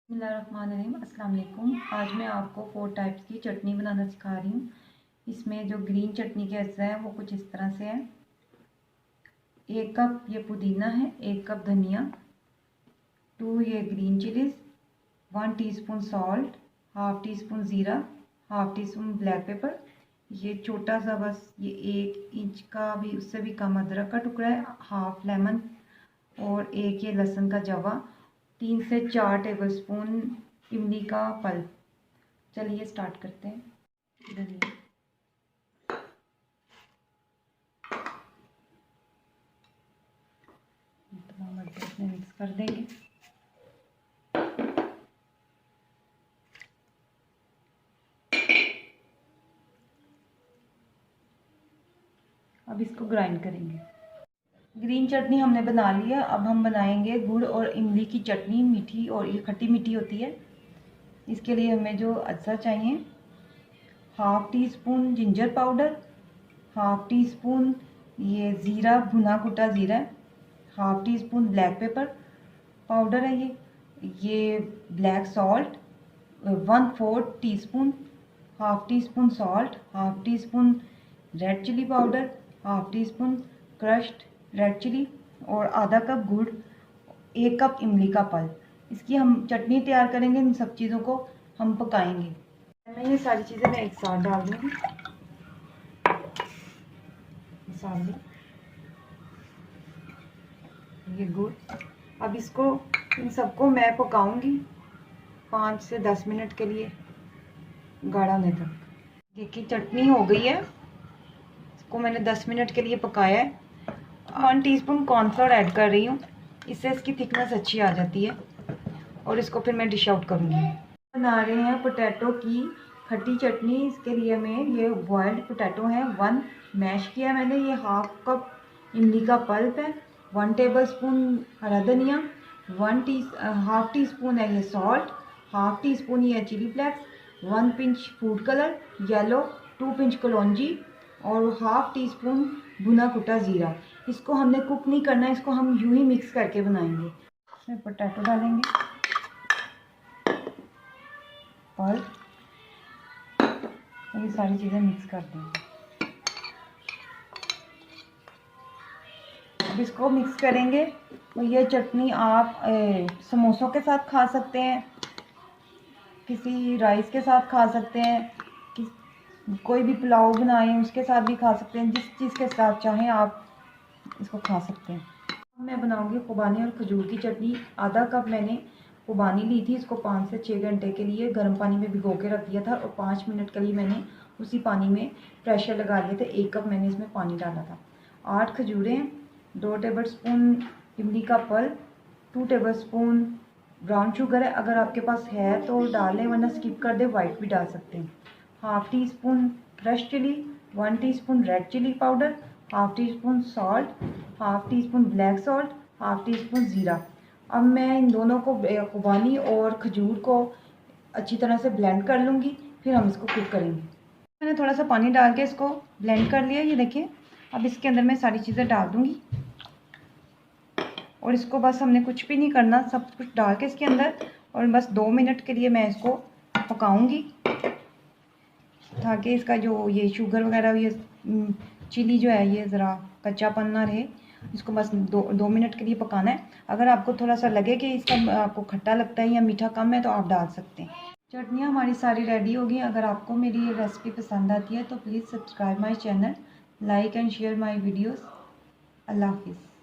बिस्मिल्लाहिर्रहमानिर्रहीम। अस्सलाम वालेकुम। आज मैं आपको 4 टाइप्स की चटनी बनाना सिखा रही हूँ। इसमें जो ग्रीन चटनी के अज्जा हैं वो कुछ इस तरह से हैं। 1 कप ये पुदीना है, 1 कप धनिया, 2 ये green chillies, 1 teaspoon salt, half teaspoon ज़ीरा, half teaspoon black pepper, ये छोटा सा बस ये 1 इंच का भी उससे भी कम अदरक का टुकड़ा है, हाफ़ लेमन और 1 ये लहसुन का जवा, 3 से 4 टेबलस्पून इमली का पल्प। चलिए स्टार्ट करते हैं। इसमें मिक्स कर देंगे। अब इसको ग्राइंड करेंगे। ग्रीन चटनी हमने बना ली है। अब हम बनाएंगे गुड़ और इमली की चटनी, मीठी और ये खट्टी मीठी होती है। इसके लिए हमें जो अज्जा चाहिए, half teaspoon ginger powder, half teaspoon ये ज़ीरा भुना कुटा ज़ीरा है, half teaspoon black pepper powder है, ये black salt 1/4 teaspoon, half teaspoon salt, half teaspoon red chilli powder, half teaspoon crushed red chilli और आधा कप गुड़, 1 कप इमली का पल्प। इसकी हम चटनी तैयार करेंगे। इन सब चीज़ों को हम पकाएंगे। मैं ये सारी चीज़ें मैं एक साथ डाल दूँगी। मसाले, ये गुड़। अब इसको इन सबको मैं पकाऊंगी 5 से 10 मिनट के लिए, गाढ़ा होने तक। देखिए चटनी हो गई है। इसको मैंने 10 मिनट के लिए पकाया है। 1 टीस्पून कॉर्नफ्लोर ऐड कर रही हूँ, इससे इसकी थिकनेस अच्छी आ जाती है। और इसको फिर मैं डिश आउट करूँगी। बना रहे हैं पोटैटो की खट्टी चटनी। इसके लिए मैं ये बॉयल्ड पोटैटो है 1 मैश किया मैंने, ये हाफ़ कप इमली का पल्प है, 1 टेबलस्पून हरा धनिया, हाफ़ टी स्पून है ये सॉल्ट, हाफ़ टी स्पून ये chilli flakes, 1 pinch food colour yellow, 2 pinch कलौंजी और हाफ़ टी स्पून भुना कुटा ज़ीरा। इसको हमने कुक नहीं करना है, इसको हम यूं ही मिक्स करके बनाएंगे। इसमें पोटैटो डालेंगे, पल्प, ये सारी चीज़ें मिक्स कर देंगे। अब इसको मिक्स करेंगे। तो ये चटनी आप समोसों के साथ खा सकते हैं, किसी राइस के साथ खा सकते हैं, कोई भी पुलाव बनाएं उसके साथ भी खा सकते हैं, जिस चीज़ के साथ चाहें आप इसको खा सकते हैं। मैं बनाऊंगी खुबानी और खजूर की चटनी। आधा कप मैंने खुबानी ली थी, इसको 5 से 6 घंटे के लिए गर्म पानी में भिगो के रख दिया था और 5 मिनट के लिए मैंने उसी पानी में प्रेशर लगा लिया था। 1 कप मैंने इसमें पानी डाला था। 8 खजूरें, 2 टेबलस्पून इमली का पल्प, 2 टेबलस्पून ब्राउन शुगर है, अगर आपके पास है तो डाल लें वरना स्किप कर दें, वाइट भी डाल सकते हैं। Half teaspoon crush chilli, 1 teaspoon red chilli powder, half teaspoon salt, half teaspoon black salt, half teaspoon ज़ीरा। अब मैं इन दोनों को खुबानी और खजूर को अच्छी तरह से ब्लेंड कर लूँगी, फिर हम इसको कुक करेंगे। मैंने थोड़ा सा पानी डाल के इसको ब्लेंड कर लिया, ये देखिए। अब इसके अंदर मैं सारी चीज़ें डाल दूँगी और इसको बस हमने कुछ भी नहीं करना, सब कुछ डाल के इसके अंदर और बस 2 मिनट के लिए मैं इसको पकाऊंगी, ताकि इसका जो ये शुगर वगैरह ये चिली जो है ये ज़रा कच्चापन ना रहे। इसको बस 2 मिनट के लिए पकाना है। अगर आपको थोड़ा सा लगे कि इसका आपको खट्टा लगता है या मीठा कम है तो आप डाल सकते हैं। चटनियाँ हमारी सारी रेडी होगी। अगर आपको मेरी ये रेसिपी पसंद आती है तो please subscribe my channel, like and share my videos. अल्लाह हाफिज़।